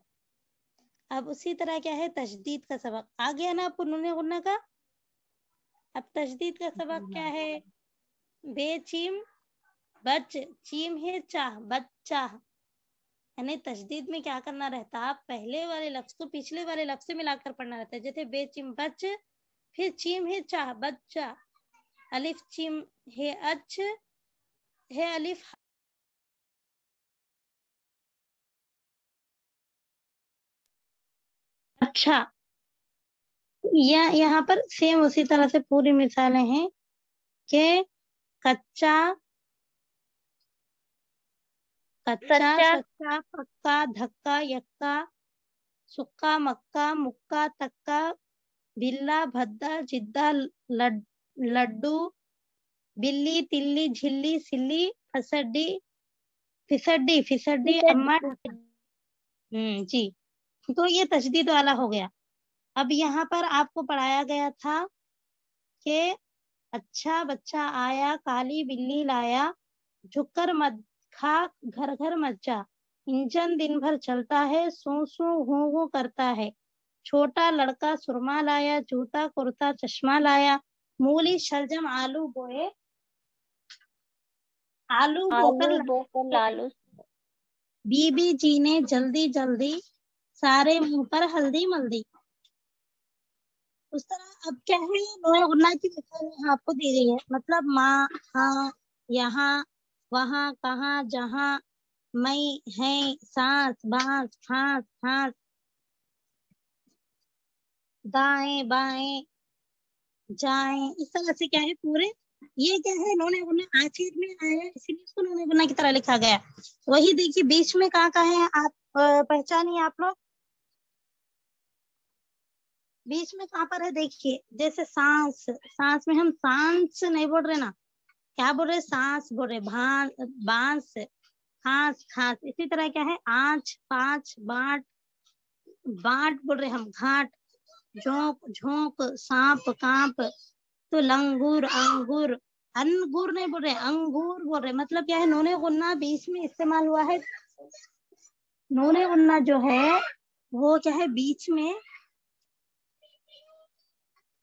अब उसी तरह क्या है तशदीद का सबक आ गया ना आपको नूने गुन्ना का। अब तशदीद का सबक क्या है, बेचीम, बच, चीम है चाह, बच्चा, यानी तशदीद में क्या करना रहता है, पहले वाले लफ्ज को पिछले वाले लफ्ज से मिलाकर पढ़ना रहता है। जैसे बेचिम बच, फिर चीम है चाह बच्चा, अलिफ चीम है अच्छ है अलिफ अच्छा। यहाँ पर सेम उसी तरह से पूरी मिसालें हैं कि कच्चा कच्चा सच्चा पक्का धक्का यक्का सुक्का मक्का मुक्का तक्का बिल्ला भद्दा जिद्दा लड्डू बिल्ली तिल्ली झिल्ली सिल्ली फसड्डी फिसड्डी फिसड्डी अम्मा जी। तो ये तशदीद वाला हो गया। अब यहाँ पर आपको पढ़ाया गया था कि अच्छा बच्चा आया काली बिल्ली लाया झुककर मत खा घर घर मचा इंजन दिन भर चलता है सू सू हूँ करता है छोटा लड़का सुरमा लाया जूता कुर्ता चश्मा लाया मूली शलजम आलू बोए आलू बोकर लालू बीबी जी ने जल्दी जल्दी सारे मुंह पर हल्दी मल्दी। उस तरह अब क्या है, नोए गुन्ना की मिसाल यहाँ आपको दी गई है। मतलब माँ हाँ यहाँ वहाँ कहाँ जहाँ मैं है सांस बांस खांस खांस दाएं बाएं जाएं, इस तरह से क्या है पूरे ये क्या है नोने गुन्ना आखिर में आया इसीलिए इसको नोने गुन्ना की तरह लिखा गया। वही देखिए बीच में कहाँ है आप पहचानिए आप लोग, बीच में कहाँ पर है देखिए। जैसे सांस, सांस में हम सांस नहीं बोल रहे ना, क्या बोल रहे सांस बोल रहे, बांस खांस खांस। इसी तरह क्या है आंच पांच बाट बाट बोल रहे हम घाट झोंक झोंक सांप कांप। तो लंगूर अंगूर अंगूर नहीं बोल रहे अंगूर बोल रहे। मतलब क्या है नूने गुन्ना बीच में इस्तेमाल हुआ है। नूने गुन्ना जो है वो क्या है बीच में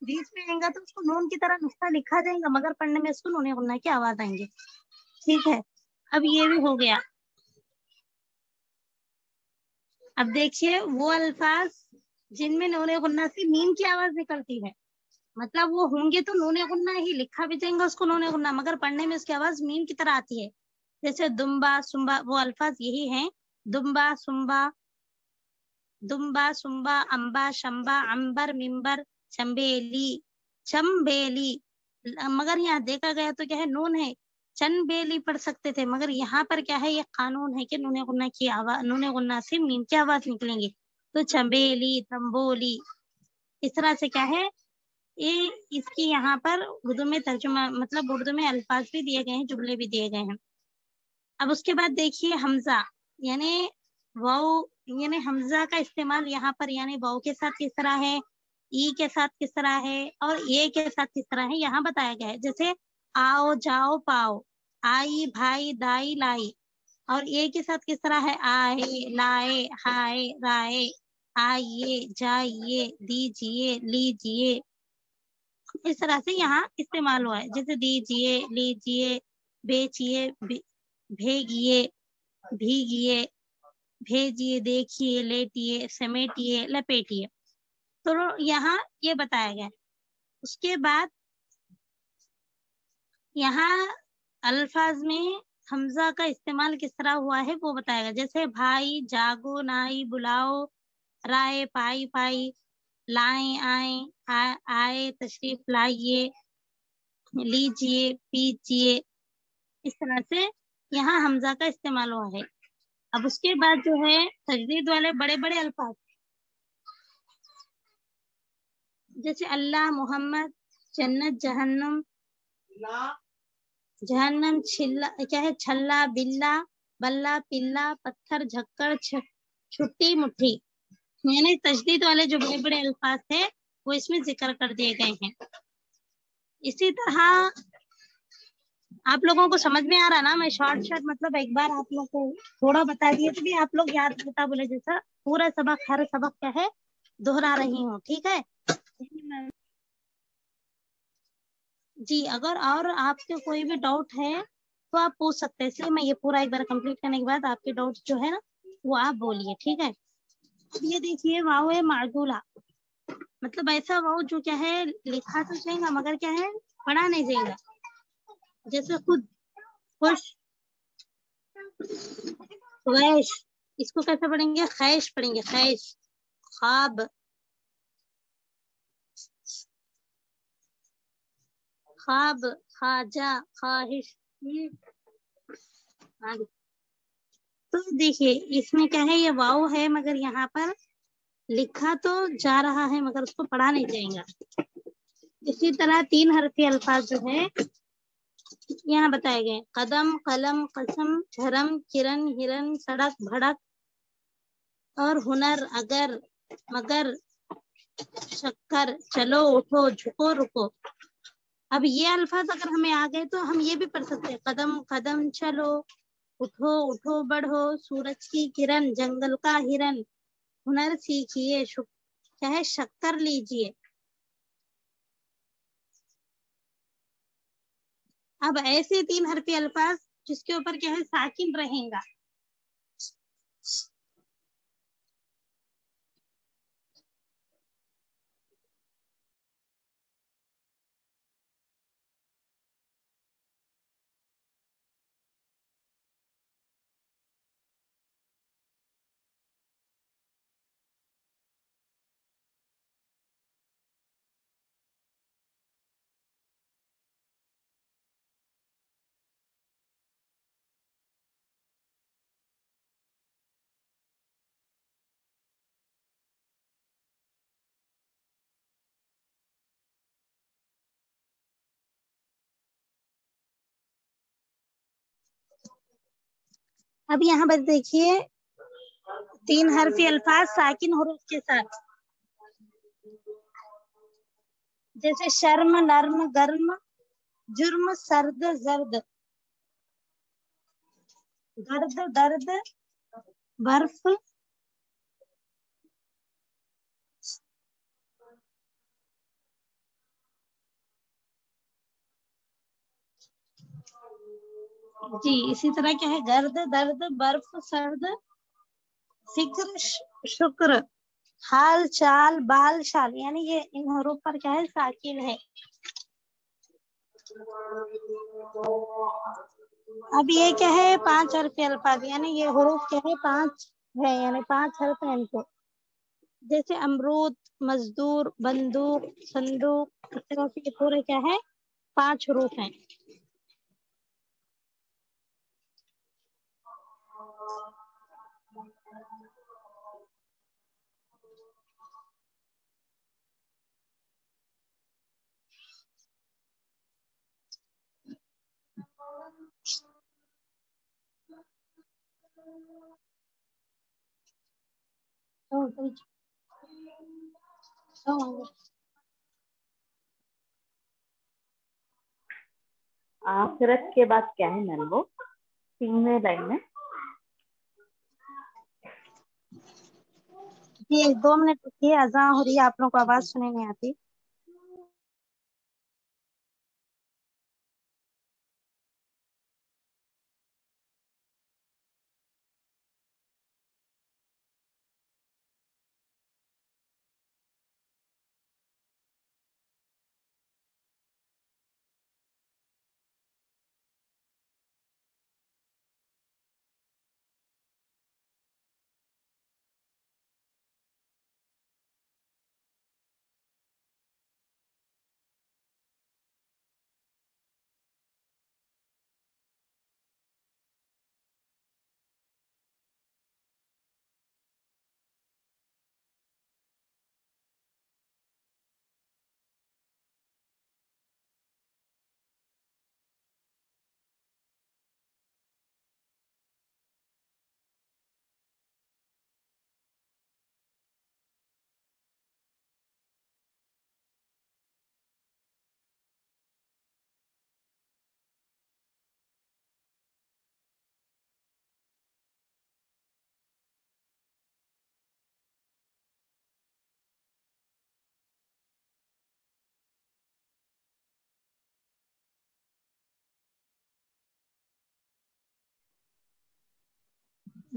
आएगा तो उसको नून की तरह नुस्खा लिखा जाएगा मगर पढ़ने में इसको नूने गुन्ना की आवाज आएंगे। ठीक है, अब ये भी हो गया। अब देखिए वो अल्फाज जिनमें नूने गुन्ना से मीम की आवाज निकलती है, मतलब वो होंगे तो नूने गुन्ना ही लिखा भी जाएगा उसको नूने गुन्ना मगर पढ़ने में उसकी आवाज मीम की तरह आती है। जैसे दुम्बा सुम्बा, वो अल्फाज यही हैं दुम्बा सुम्बा दुम्बा सुम्बा अम्बा शंबा अंबर मिंबर चंबेली चंबेली। मगर यहाँ देखा गया तो क्या है नून है, चनबेली पढ़ सकते थे मगर यहाँ पर क्या है ये कानून है कि नूने गुन्ना की आवाज नूने गुन्ना से मीम की आवाज निकलेंगी। तो चंबेली तंबोली इस तरह से क्या है ये इसकी यहाँ पर उर्दू में तर्जुमा मतलब उर्दू में अल्फाज भी दिए गए हैं जुमले भी दिए गए हैं। अब उसके बाद देखिए हमजा यानी वाव यानी हमजा का इस्तेमाल यहाँ पर यानी वाव के साथ किस तरह है, ई के साथ किस तरह है और ए के साथ किस तरह है यहाँ बताया गया है। जैसे आओ जाओ पाओ आई भाई दाई लाई और ए के साथ किस तरह है आए लाए हाय राय आइए जाइए दीजिए लीजिए। इस तरह से यहाँ इस्तेमाल हुआ है। जैसे दीजिए लीजिए बेचिए भेगिए भीगिए भेजिए देखिए लेटिए समेटिए लपेटिए। तो यहाँ ये बताया गया। उसके बाद यहाँ अल्फाज में हमजा का इस्तेमाल किस तरह हुआ है वो बताएगा। जैसे भाई जागो नाई बुलाओ राय पाई पाई लाए आए आए तशरीफ लाइए लीजिए पीजिए। इस तरह से यहाँ हमजा का इस्तेमाल हुआ है। अब उसके बाद जो है तजदीद वाले बड़े बड़े अल्फाज जैसे अल्लाह मोहम्मद जन्नत जहन्नम जहन्नम छिल्ला क्या है छल्ला बिल्ला बल्ला पिल्ला पत्थर झक्कड़ छुट्टी मुट्ठी। यानी तजदीद वाले जो बड़े बड़े अल्फाज थे वो इसमें जिक्र कर दिए गए हैं। इसी तरह आप लोगों को समझ में आ रहा ना, मैं शॉर्ट मतलब एक बार आप लोग को थोड़ा बता दिए तो भी आप लोग याद रहता बोले जैसा पूरा सबक हर सबक क्या है दोहरा रही हूँ। ठीक है जी, अगर और आपके कोई भी डाउट है तो आप पूछ सकते हैं। इसलिए मैं ये पूरा एक बार कंप्लीट करने के बाद आपके डाउट जो है ना वो आप बोलिए, ठीक है। अब ये देखिए वाव है मार्दूला, मतलब ऐसा वाव जो क्या है लिखा तो जाएगा मगर क्या है पढ़ा नहीं जाएगा। जैसे खुद, खुश, वैश, इसको कैसे पढ़ेंगे? खैश पढ़ेंगे, खैश। ख्वाब, ख्वाब, खाजा, ख्वाहिश। आगे। तो देखिए इसमें क्या है, ये वाव है मगर यहाँ पर लिखा तो जा रहा है मगर उसको पढ़ा नहीं जाएगा। इसी तरह 3 हरफी अल्फाज जो है यहाँ बताए गए, कदम, कलम, कसम, झरम, किरण, हिरन, सड़क, भड़क और हुनर, अगर, मगर, शक्कर, चलो, उठो, झुको, रुको। अब ये अल्फाज अगर हमें आ गए तो हम ये भी पढ़ सकते हैं, कदम, कदम, चलो, उठो, उठो, बढ़ो, सूरज की किरण, जंगल का हिरन, हुनर सीखिए, क्या है शक्कर लीजिए। अब ऐसे 3 हरफी अल्फाज जिसके ऊपर क्या है साकिन रहेगा। अब यहाँ पर देखिए 3 हरफी अल्फाज साकिन हुरूफ के साथ, जैसे शर्म, नर्म, गर्म, जुर्म, सर्द, जर्द, गर्द, दर्द, बर्फ, जी इसी तरह क्या है गर्द, दर्द, बर्फ, सर्द, फिक्र, शुक्र, हाल, चाल, बाल, शाल, यानी ये इन हरूफ पर क्या है साकिन है। अब ये क्या है 5 हरफी अल्फाज, यानी ये हरूफ क्या है 5 है, यानी 5 हरफ है इनको, जैसे अमरूद, मजदूर, बंदूक, संदूक, इस तरह से ये पूरे क्या है 5 हरूफ हैं। आखिरत के बाद क्या है मैम वो 3वें लाइन में? ये 2 मिनट रुकिए, अज़ान हो रही है, आप लोगों को आवाज सुनने नहीं आती।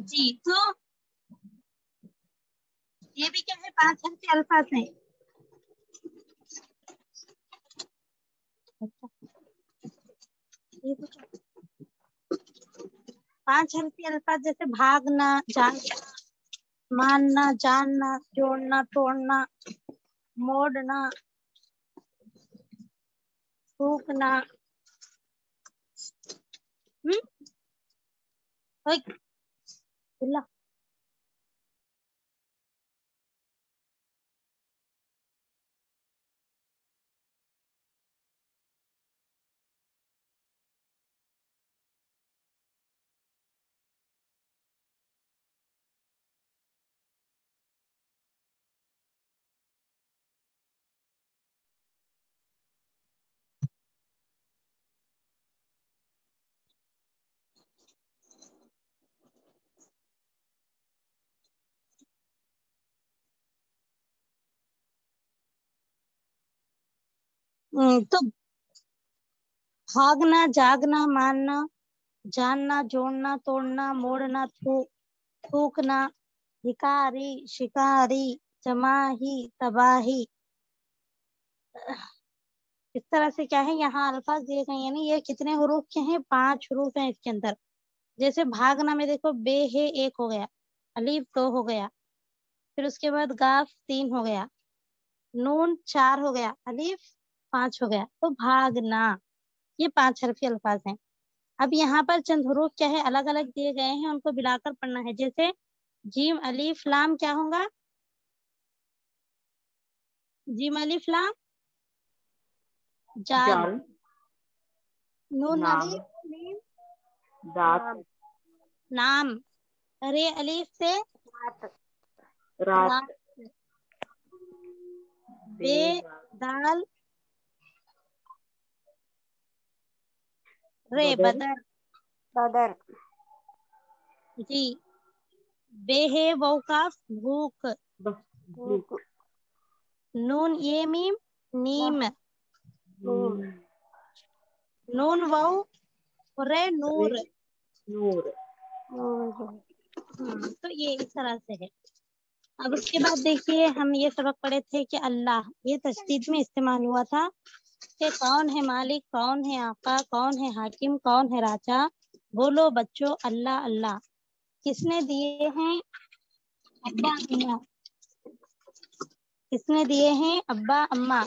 जी तो یہ بھی کیا ہے 5 حرفی الفاظ ہیں. یہ کچھ 5 حرفی الفاظ جیسے بھاگنا، جاننا، ماننا، جاننا، جوڑنا، توڑنا، موڑنا، تھوکنا. اللہ تو بھاگنا، جاگنا، ماننا، جاننا، جوڑنا، توڑنا، موڑنا، تھوکنا، بھکاری، شکاری، جماہی، تباہی. اس طرح سے کیا ہے یہاں الفاظ دیے گئے ہیں. یہ کتنے حروف کے ہیں؟ 5 حروف ہیں اس کے اندر. جیسے بھاگنا میں دیکھو بے ہے 1 ہو گیا، الف 2 ہو گیا، پھر اس کے بعد گاف 3 ہو گیا، نون 4 ہو گیا، الف 5 ہو گیا. تو بھاگنا یہ 5 حرفی الفاظ ہیں. اب یہاں پر چند حروف کیا ہے الگ الگ دیے گئے ہیں، ان کو ملا کر پڑھنا ہے. جیسے جیم الف لام کیا ہوگا؟ جیم الف لام جال، جال، نون نام، الف میم ذات، نام، رے الف سے رات، رات، بے دال رے بدر. بدر. جی بے ہے واو کاف بھوک، بھوک، نون یہ میم نیم، نیم. نون واو رے نور. نور. تو یہ اس طرح سے ہے. اب اس کے بعد دیکھیے ہم یہ سبق پڑھے تھے کہ اللہ یہ تشدید میں استعمال ہوا تھا کہ کون ہے مالک، کون ہے آقا، کون ہے حاکم، کون ہے راجا. بولو بچوں اللہ اللہ. کس نے دیے ہیں؟ ابا اماں. کس نے دیے ہیں؟ ابا اماں.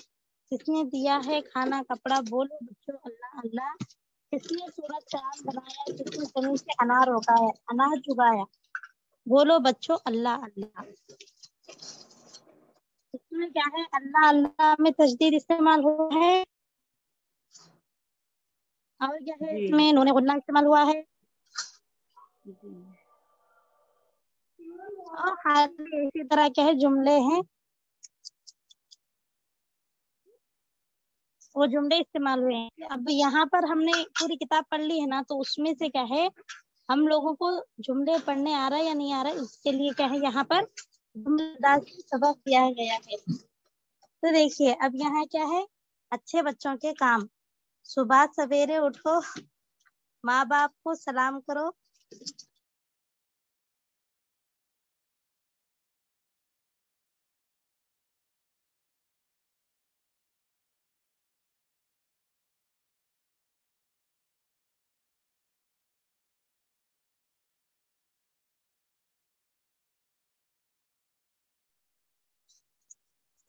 کس نے دیا ہے کھانا کپڑا؟ بولو بچوں اللہ اللہ. کس نے سورج چاند بنایا؟ کس نے زمین سے انار اگایا، اناج اگایا؟ بولو بچوں اللہ اللہ. اس میں کیا ہے اللہ اللہ میں تشدید استعمال ہوا ہے، اور کیا ہے اس میں نون غنہ استعمال ہوا ہے، اور اسی طرح کیا ہے جملے ہیں وہ جملے استعمال ہوئے ہیں. اب یہاں پر ہم نے پوری کتاب پڑھ لی ہے نا، تو اس میں سے کیا ہے ہم لوگوں کو جملے پڑھنے آ رہا ہے یا نہیں آ رہا ہے، اس کے لیے کیا ہے یہاں پر جملہ سبق دیا گیا ہے. تو دیکھیے اب یہاں کیا ہے اچھے بچوں کے کام. صبح سویرے اٹھو، ماں باپ کو سلام کرو،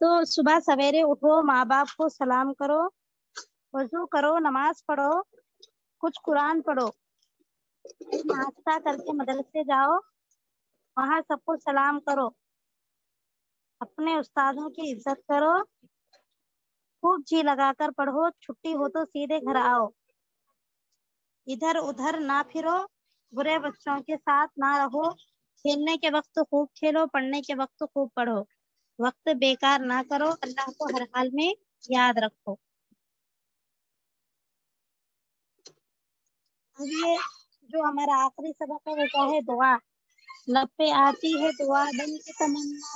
تو صبح سویرے اٹھو، ماں باپ کو سلام کرو، وضو کرو، نماز پڑھو، کچھ قرآن پڑھو، ناشتہ کر کے مدرسے جاؤ، وہاں سب کو سلام کرو، اپنے استادوں کی عزت کرو، خوب جی لگا کر پڑھو، چھٹی ہو تو سیدھے گھر آؤ، ادھر ادھر نہ پھرو، برے بچوں کے ساتھ نہ رہو، کھیلنے کے وقت خوب کھیلو، پڑھنے کے وقت خوب پڑھو، وقت بیکار نہ کرو، اللہ کو ہر حال میں یاد رکھو. اب یہ جو ہمارا آخری سبق ہے وہ کیا ہے دعا. لب پہ آتی ہے دعا بن کے تمنا.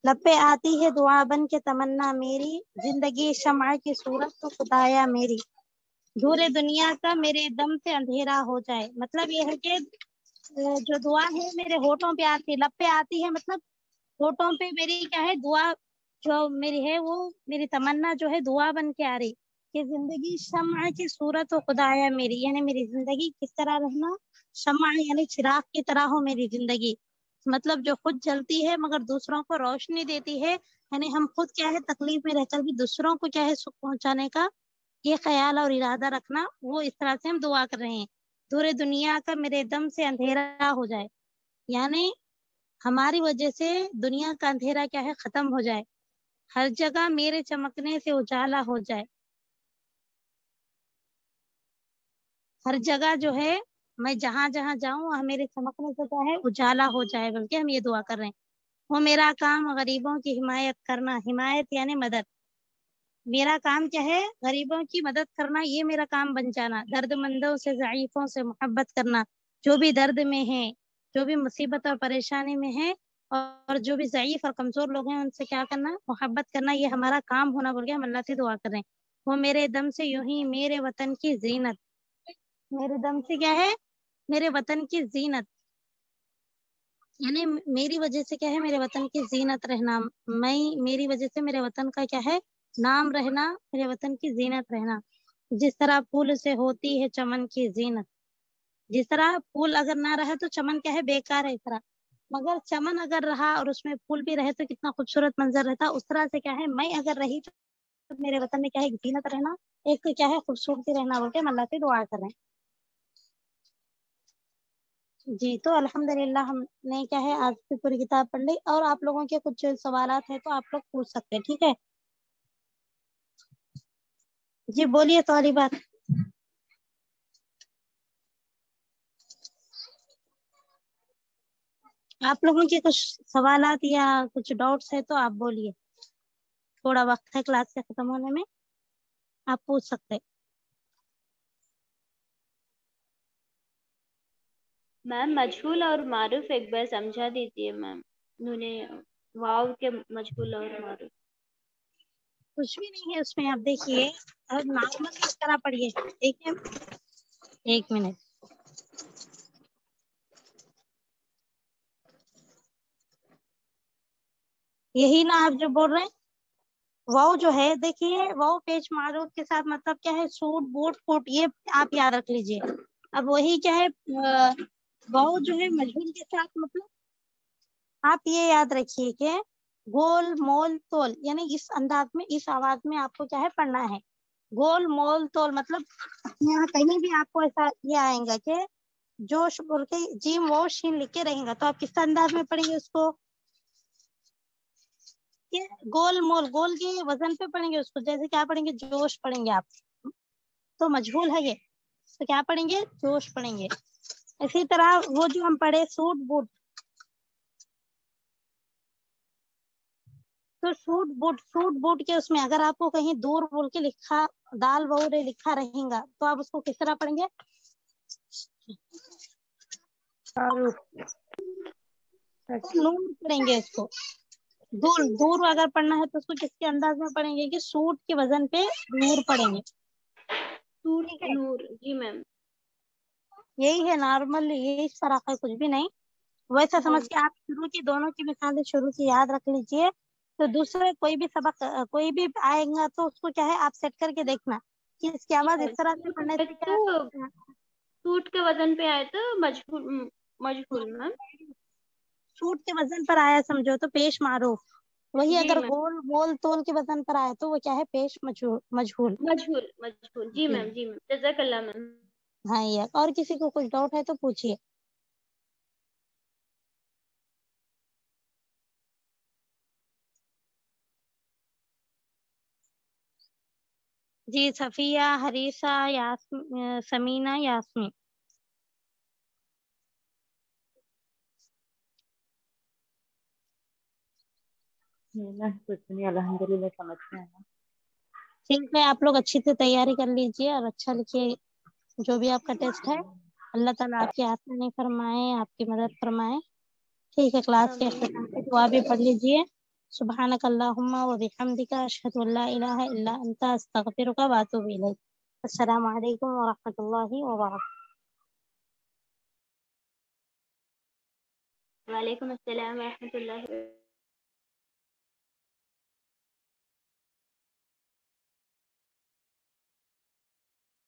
لب پہ آتی ہے دعا بن کے تمنا میری، زندگی شمع کی صورت تو خدایا میری. دور دنیا کا میرے دم سے اندھیرا ہو جائے، مطلب یہ ہے کہ جو دعا ہے میرے ہونٹوں پہ آتی ہے، لب پہ آتی ہے، مطلب ہونٹوں پہ میری کیا ہے دعا جو میری ہے وہ میری تمنا جو ہے دعا بن کے آ رہی کہ زندگی شمع کی صورت و خدایا میری، یعنی میری زندگی کس طرح رہنا، شمع یعنی چراغ کی طرح ہو میری زندگی، مطلب جو خود جلتی ہے مگر دوسروں کو روشنی دیتی ہے، یعنی ہم خود کیا ہے تکلیف میں رہ کر بھی دوسروں کو کیا ہے سکھ پہنچانے کا یہ خیال اور ارادہ رکھنا، وہ اس طرح سے ہم دعا کر رہے ہیں دور دنیا کا میرے دم سے اندھیرا ہو جائے، یعنی ہماری وجہ سے دنیا کا اندھیرا کیا ہے ختم ہو جائے، ہر جگہ میرے چمکنے سے اجالا ہو جائے، ہر جگہ جو ہے میں جہاں جہاں جاؤں وہاں میرے چمکنے سے کیا ہے اجالا ہو جائے، بلکہ ہم یہ دعا کر رہے ہیں وہ میرا کام غریبوں کی حمایت کرنا، حمایت یعنی مدد، میرا کام کیا ہے غریبوں کی مدد کرنا، یہ میرا کام بن جانا، درد مندوں سے ضعیفوں سے محبت کرنا، جو بھی درد میں ہے، جو بھی مصیبت اور پریشانی میں ہے، اور جو بھی ضعیف اور کمزور لوگ ہیں ان سے کیا کرنا محبت کرنا، یہ ہمارا کام ہونا بول کے ہم اللہ سے دعا کر رہے ہیں، وہ میرے دم سے یوں ہی میرے وطن کی زینت، میرے دم سے کیا ہے میرے وطن کی زینت، یعنی میری وجہ سے کیا ہے میرے وطن کی زینت رہنا، میری وجہ سے میرے وطن کا کیا ہے نام رہنا، میرے وطن کی زینت رہنا، جس طرح پھول سے ہوتی ہے چمن کی زینت، جس طرح پھول اگر نہ رہے تو چمن کیا ہے بیکار ہے اس طرح، مگر چمن اگر رہا اور اس میں پھول بھی رہے تو کتنا خوبصورت منظر رہتا، اس طرح سے کیا ہے میں اگر رہی تو میرے وطن میں کیا ہے زینت رہنا، ایک کیا ہے خوبصورتی رہنا بول کے ہم اللہ سے دعا کر رہے ہیں۔ جی تو الحمدللہ ہم نے کیا ہے آج کی پوری کتاب پڑھ لی، اور آپ لوگوں کے کچھ سوالات ہیں تو آپ لوگ پوچھ سکتے ہیں، ٹھیک ہے؟ جی بولیے طالبات۔ آپ لوگوں کے کچھ سوالات یا کچھ ڈاؤٹس ہے تو آپ بولیے، تھوڑا وقت ہے کلاس کے ختم ہونے میں، آپ پوچھ سکتے ہیں۔ میم مجہول اور معروف ایک بار سمجھا دیجیے میم، انہوں نے واو کے مجہول اور معروف۔ کچھ بھی نہیں ہے اس میں، آپ دیکھیے اور نارمل کس طرح پڑھیے، ٹھیک ہے؟ ایک منٹ، یہی نا آپ جو بول رہے ہیں واو جو ہے، دیکھیے واو پیش معروف کے ساتھ مطلب کیا ہے سوٹ بوٹ کوٹ، یہ آپ یاد رکھ لیجئے۔ اب وہی کیا ہے واو جو ہے مجہول کے ساتھ مطلب آپ یہ یاد رکھیے کہ گول مول تول، یعنی اس انداز میں اس آواز میں آپ کو کیا ہے پڑھنا ہے، گول مول تول، مطلب یہاں کہیں بھی آپ کو ایسا یہ آئے گا کہ جوش بول کے جیم وہ شین لکھ کے رہیں گا، تو آپ کس انداز میں پڑھیں گے اس کو، گول مول، گول کے وزن پہ پڑھیں گے اس کو، جیسے کیا پڑھیں گے جوش پڑھیں گے آپ، تو مجہول ہے یہ، تو کیا پڑھیں گے جوش پڑھیں گے۔ اسی طرح وہ جو ہم پڑھے سوٹ بوٹ، تو سوٹ بوٹ کے اس میں اگر آپ کو کہیں دور بول کے لکھا دال بورے لکھا رہیں گا تو آپ اس کو کس طرح پڑھیں گے؟ نور پڑھیں گے اس کو، دور اگر پڑھنا ہے تو اس کو کس کے انداز میں پڑھیں گے کہ سوٹ کے وزن پہ نور پڑھیں گے، نور، جی میم، یہی ہے نارمل، یہی فرق ہے، کچھ بھی نہیں ویسا سمجھ کے آپ شروع کی دونوں کی مثالیں شروع کی یاد رکھ لیجئے، تو دوسرے کوئی بھی سبق کوئی بھی آئے گا تو اس کو کیا ہے آپ سیٹ کر کے دیکھنا کہ اس کی آواز اس طرح سے پڑھنے سے کیا سوٹ کے وزن پہ آئے تو مجہول میم، سوٹ کے وزن پر آیا سمجھو تو پیش معروف، وہی جی اگر میم، گول مول تول کے وزن پر آیا تو وہ کیا ہے پیش مجہول۔ مجہول، جی میم، جی میم، جزاک اللہ میم۔ ہاں یار، اور کسی کو کچھ ڈاؤٹ ہے تو پوچھیے۔ جی صفیہ، حریثہ، سمینہ، یاسمین۔ کچھ نہیں، الحمد للہ سمجھ میں آیا۔ ٹھیک ہے، آپ لوگ اچھی سے تیاری کر لیجئے اور اچھا لکھیے، جو بھی آپ کا ٹیسٹ ہے اللہ تعالیٰ آپ کی آسانی فرمائے، آپ کی مدد فرمائے، ٹھیک ہے؟ کلاس کے اختتام پہ دعا بھی پڑھ لیجئے، سبحانک اللہم و بحمدک، اشہد ان لا الہ الا انت، استغفرک و اتوب الیک۔ السلام علیکم ورحمۃ اللہ وبرکاتہ. وعلیکم السلام ورحمۃ اللہ